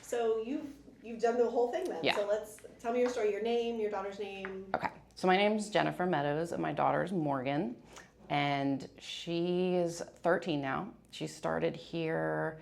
So you've done the whole thing then. Yeah. So tell me your story, your name, your daughter's name. Okay. So my name's Jennifer Meadows and my daughter's Morgan. And she is 13 now. She started here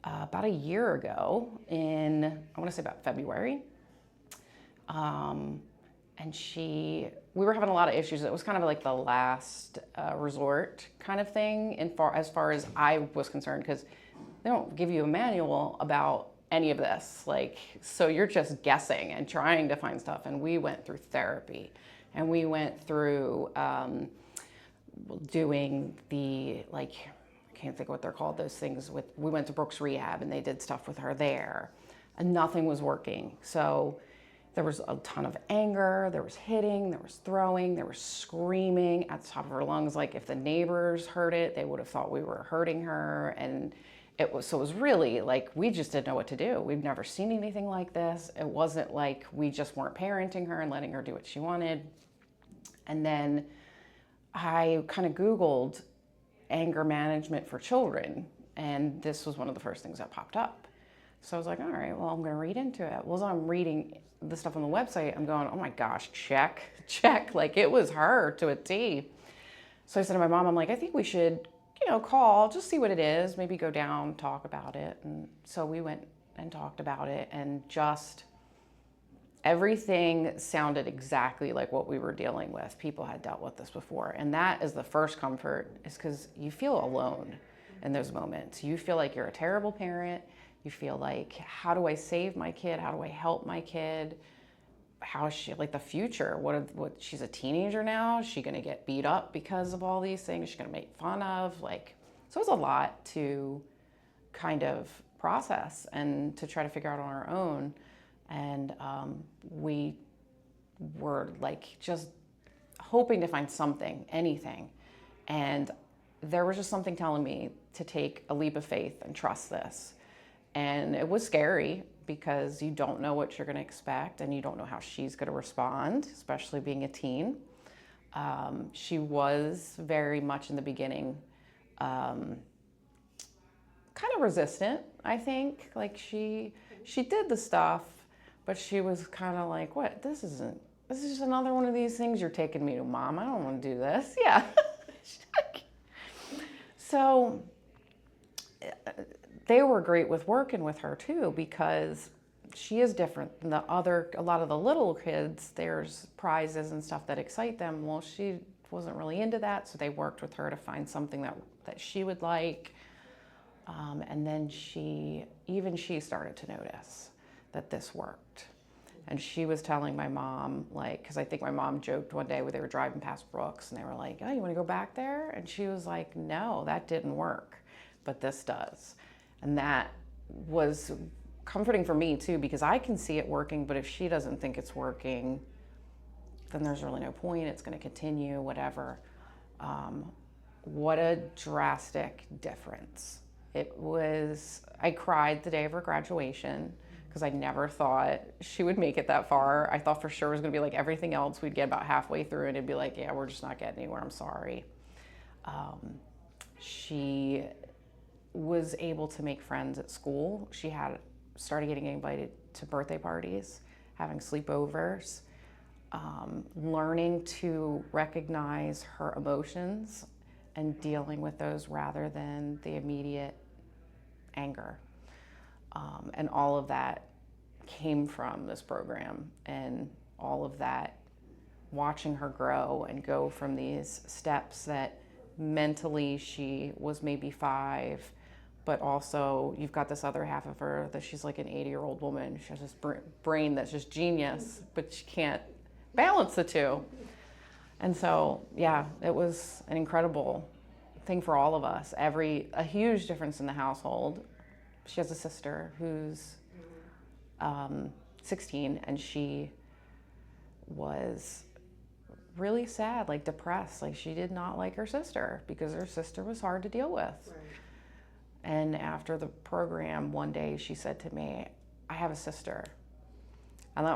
about a year ago in, I want to say about February. And we were having a lot of issues. It was kind of like the last resort kind of thing as far as I was concerned, because they don't give you a manual about any of this. Like, so you're just guessing and trying to find stuff. And we went through therapy, and we went through doing I can't think of what they're called, those things we went to Brooks Rehab, and they did stuff with her there, and nothing was working. So there was a ton of anger, there was hitting, there was throwing, there was screaming at the top of her lungs. Like if the neighbors heard it, they would have thought we were hurting her. And it was really like, we just didn't know what to do. We've never seen anything like this. It wasn't like we just weren't parenting her and letting her do what she wanted. And then I kind of Googled anger management for children, and this was one of the first things that popped up. So I was like, all right, well, I'm going to read into it. Well, as I'm reading the stuff on the website, I'm going, oh my gosh, check. Like it was her to a T. So I said to my mom, I'm like, I think we should, call, just see what it is, maybe go down, talk about it. And so we went and talked about it, and just everything sounded exactly like what we were dealing with. People had dealt with this before. And that is the first comfort, is because you feel alone in those moments. You feel like you're a terrible parent. You feel like, how do I save my kid? How do I help my kid? How is she, like the future? What she's a teenager now. Is she going to get beat up because of all these things? She's going to make fun of, so it's a lot to kind of process and to try to figure out on our own. And we were just hoping to find something, anything. And there was just something telling me to take a leap of faith and trust this. And it was scary because you don't know what you're going to expect, and you don't know how she's going to respond, especially being a teen. She was very much in the beginning kind of resistant, I think. Like she did the stuff, but she was kind of like, what? This is just another one of these things you're taking me to, Mom. I don't want to do this. Yeah. So they were great with working with her too, because she is different than a lot of the little kids. There's prizes and stuff that excite them. Well, she wasn't really into that, so they worked with her to find something that she would like. And then she started to notice that this worked. And she was telling my mom, because I think my mom joked one day when they were driving past Brooks, and they were like, oh, you want to go back there? And she was like, no, that didn't work, but this does. And that was comforting for me too, because I can see it working, but if she doesn't think it's working, then there's really no point. It's going to continue, whatever. What a drastic difference. I cried the day of her graduation, because I never thought she would make it that far. I thought for sure it was going to be like everything else. We'd get about halfway through and it'd be like, yeah, we're just not getting anywhere. I'm sorry. She was able to make friends at school. She started getting invited to birthday parties, having sleepovers, learning to recognize her emotions and dealing with those rather than the immediate anger. And all of that came from this program, and all of that, watching her grow and go from these steps that mentally she was maybe 5, but also you've got this other half of her that she's like an 80-year-old woman. She has this brain that's just genius, but she can't balance the two. And so, yeah, it was an incredible thing for all of us. A huge difference in the household. She has a sister who's 16, and she was really sad, depressed. She did not like her sister because her sister was hard to deal with. Right. And after the program, one day she said to me, I have a sister. And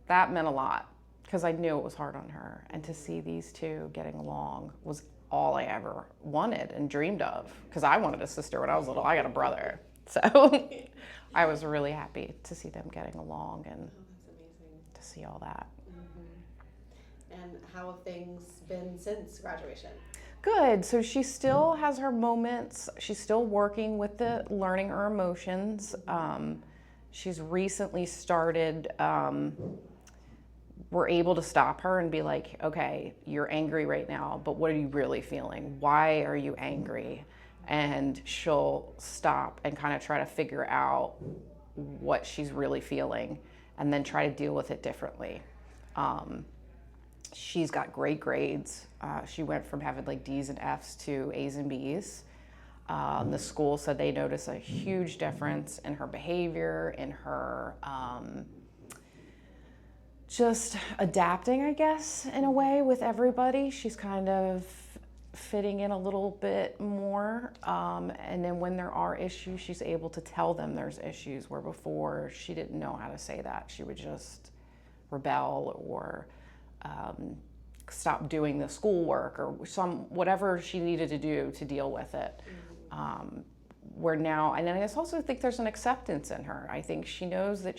that meant a lot, because I knew it was hard on her. And to see these two getting along was all I ever wanted and dreamed of, because I wanted a sister when I was little. I got a brother. So I was really happy to see them getting along and that's amazing. to see all that. And how have things been since graduation? Good. So she still has her moments. She's still working with the learning her emotions. She's recently started, we're able to stop her and be like, okay, you're angry right now, but what are you really feeling? Why are you angry? And she'll stop and kind of try to figure out what she's really feeling and then try to deal with it differently. She's got great grades. She went from having like D's and F's to A's and B's. The school said they noticed a huge difference in her behavior, in her just adapting, I guess, in a way with everybody. She's kind of fitting in a little bit more. And then when there are issues, she's able to tell them there's issues, where before she didn't know how to say that. She would just rebel or stop doing the schoolwork or whatever she needed to do to deal with it. Where now, and then I also think there's an acceptance in her. I think she knows that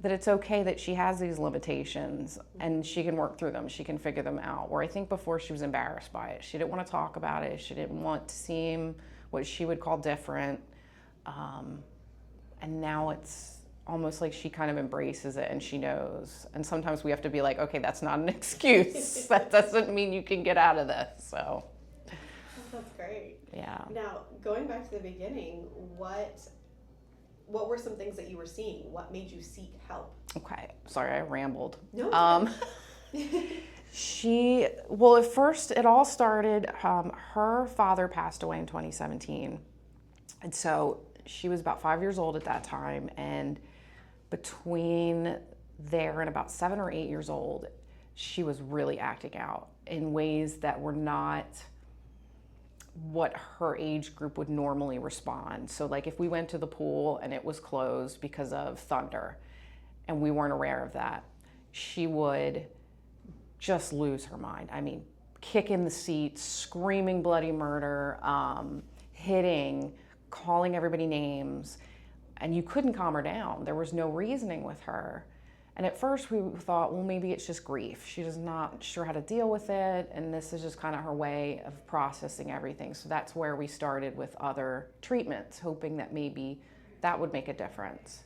it's okay that she has these limitations and she can work through them. She can figure them out. Where I think before she was embarrassed by it. She didn't want to talk about it. She didn't want to seem what she would call different. And now it's almost like she kind of embraces it and she knows. And sometimes we have to be like, okay, that's not an excuse. That doesn't mean you can get out of this. So That's great. yeah. Now, going back to the beginning, what were some things that you were seeing? What made you seek help? Okay, sorry, I rambled. No. Well, at first it all started, her father passed away in 2017. And so she was about 5 years old at that time. And between there and about 7 or 8 years old, she was really acting out in ways that were not what her age group would normally respond. So like if we went to the pool and it was closed because of thunder and we weren't aware of that, she would just lose her mind. I mean, kick in the seat, screaming bloody murder, hitting, calling everybody names, and you couldn't calm her down. There was no reasoning with her. And at first we thought, well, maybe it's just grief. She's not sure how to deal with it, and this is just kind of her way of processing everything. So that's where we started with other treatments, hoping that maybe that would make a difference.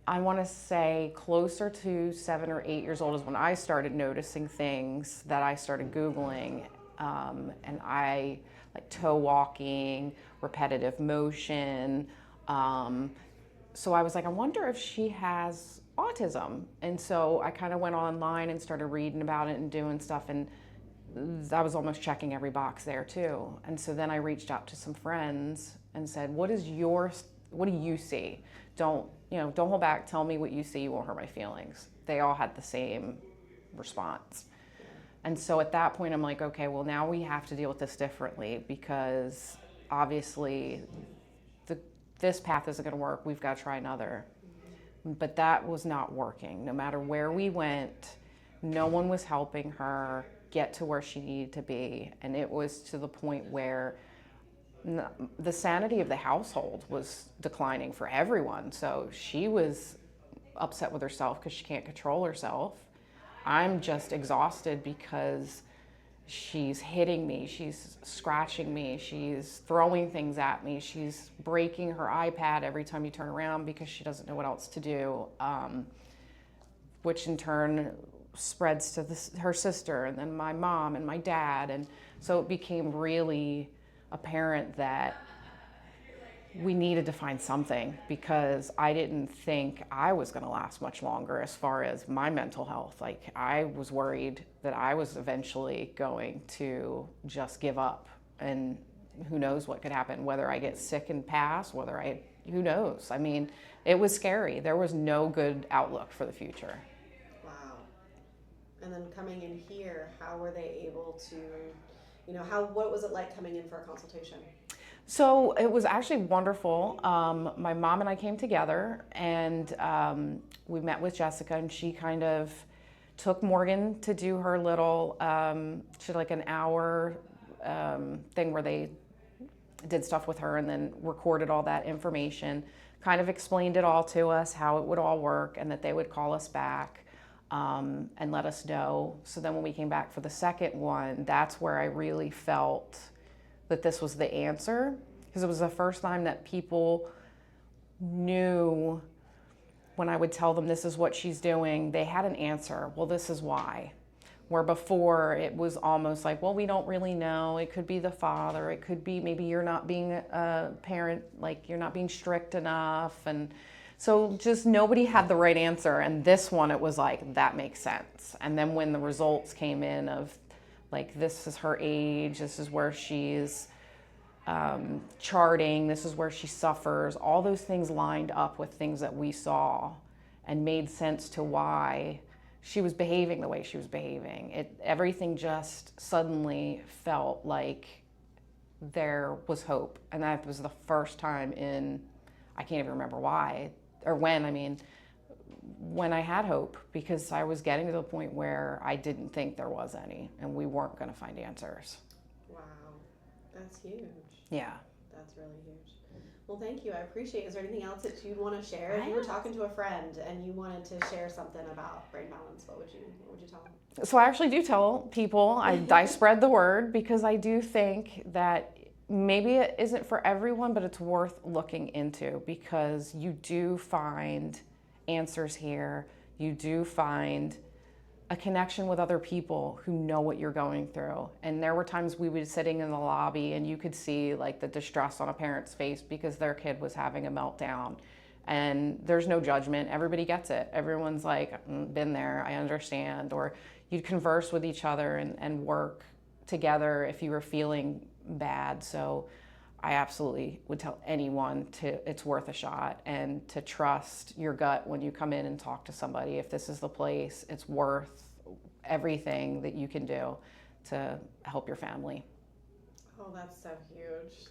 I want to say closer to 7 or 8 years old is when I started noticing things that I started Googling, and I like toe walking, repetitive motion. So I was like, I wonder if she has autism. And so I kind of went online and started reading about it and doing stuff, and I was almost checking every box there too. And so then I reached out to some friends and said, what do you see? Don't hold back, tell me what you see, you won't hurt my feelings. They all had the same response. And so at that point I'm like, okay, well now we have to deal with this differently, because obviously this path isn't going to work. We've got to try another. But that was not working. No matter where we went, no one was helping her get to where she needed to be. And it was to the point where the sanity of the household was declining for everyone. So she was upset with herself because she can't control herself. I'm just exhausted because she's hitting me, she's scratching me, she's throwing things at me, she's breaking her iPad every time you turn around because she doesn't know what else to do, which in turn spreads to her sister and then my mom and my dad. And so it became really apparent that we needed to find something, because I didn't think I was going to last much longer as far as my mental health. Like, I was worried that I was eventually going to just give up, and who knows what could happen, whether I get sick and pass, who knows? I mean, it was scary. There was no good outlook for the future. Wow. And then coming in here, how were they able to, what was it like coming in for a consultation? So it was actually wonderful. My mom and I came together, and we met with Jessica, and she kind of took Morgan to do her little, she had like an hour thing where they did stuff with her and then recorded all that information, kind of explained it all to us, how it would all work, and that they would call us back and let us know. So then when we came back for the second one, that's where I really felt that this was the answer, because it was the first time that people knew when I would tell them this is what she's doing, they had an answer. Well, this is why. Where before it was almost like, well, we don't really know. It could be the father. It could be maybe you're not being a parent, like you're not being strict enough. And so just nobody had the right answer. And this one, it was like, that makes sense. And then when the results came in of like, this is her age, this is where she's charting, this is where she suffers, all those things lined up with things that we saw and made sense to why she was behaving the way she was behaving. Everything just suddenly felt like there was hope. And that was the first time in, I can't even remember why, or when, when I had hope, because I was getting to the point where I didn't think there was any, and we weren't gonna find answers. Wow, that's huge. Yeah. That's really huge. Well, thank you. I appreciate it. Is there anything else that you'd want to share? If you were talking to a friend and you wanted to share something about brain balance, what would you tell them? So I actually do tell people, I spread the word, because I do think that maybe it isn't for everyone, but it's worth looking into, because you do find answers here. You do find a connection with other people who know what you're going through. And there were times we were sitting in the lobby and you could see like the distress on a parent's face because their kid was having a meltdown. And there's no judgment. Everybody gets it. Everyone's like, been there, I understand. Or you'd converse with each other and work together if you were feeling bad. So I absolutely would tell anyone it's worth a shot, and to trust your gut when you come in and talk to somebody. If this is the place, it's worth everything that you can do to help your family. Oh, that's so huge.